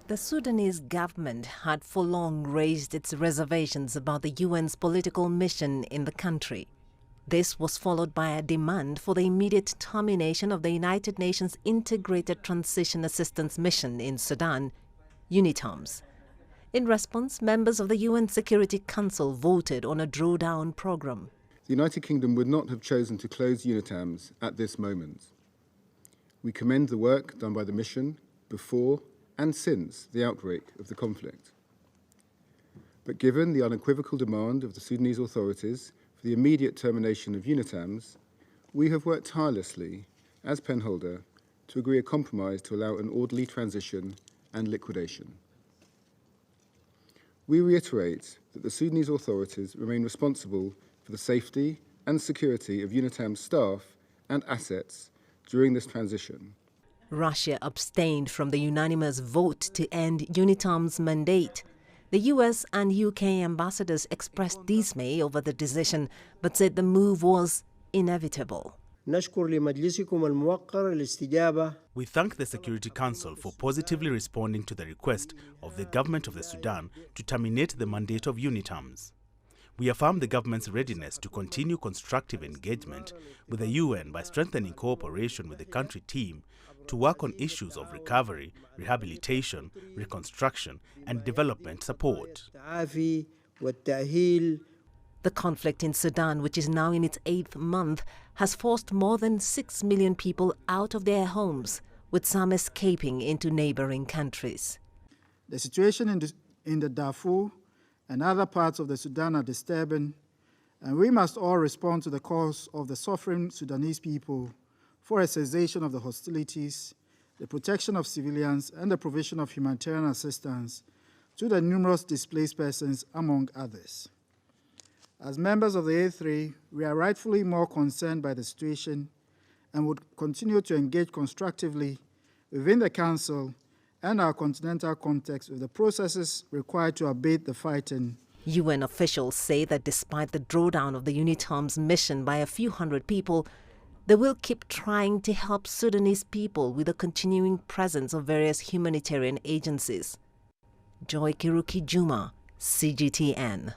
The Sudanese government had for long raised its reservations about the UN's political mission in the country. This was followed by a demand for the immediate termination of the United Nations Integrated Transition Assistance Mission in Sudan, UNITAMS. In response, members of the UN Security Council voted on a drawdown program. The United Kingdom would not have chosen to close UNITAMS at this moment. We commend the work done by the mission before and since the outbreak of the conflict. But given the unequivocal demand of the Sudanese authorities for the immediate termination of UNITAMS, we have worked tirelessly, as penholder, to agree a compromise to allow an orderly transition and liquidation. We reiterate that the Sudanese authorities remain responsible for the safety and security of UNITAMS staff and assets during this transition. Russia abstained from the unanimous vote to end UNITAM's mandate. The US and UK ambassadors expressed dismay over the decision, but said the move was inevitable. We thank the Security Council for positively responding to the request of the government of the Sudan to terminate the mandate of UNITAMS. We affirm the government's readiness to continue constructive engagement with the UN by strengthening cooperation with the country team to work on issues of recovery, rehabilitation, reconstruction, and development support. The conflict in Sudan, which is now in its 8th month, has forced more than 6 million people out of their homes, with some escaping into neighboring countries. The situation in the Darfur and other parts of the Sudan are disturbing, and we must all respond to the cause of the suffering Sudanese people for a cessation of the hostilities, the protection of civilians, and the provision of humanitarian assistance to the numerous displaced persons, among others. As members of the A3, we are rightfully more concerned by the situation and would continue to engage constructively within the Council and our continental context with the processes required to abate the fighting. UN officials say that despite the drawdown of the UNITAMS mission by a few hundred people, they will keep trying to help Sudanese people with the continuing presence of various humanitarian agencies. Joy Kiruki Juma, CGTN.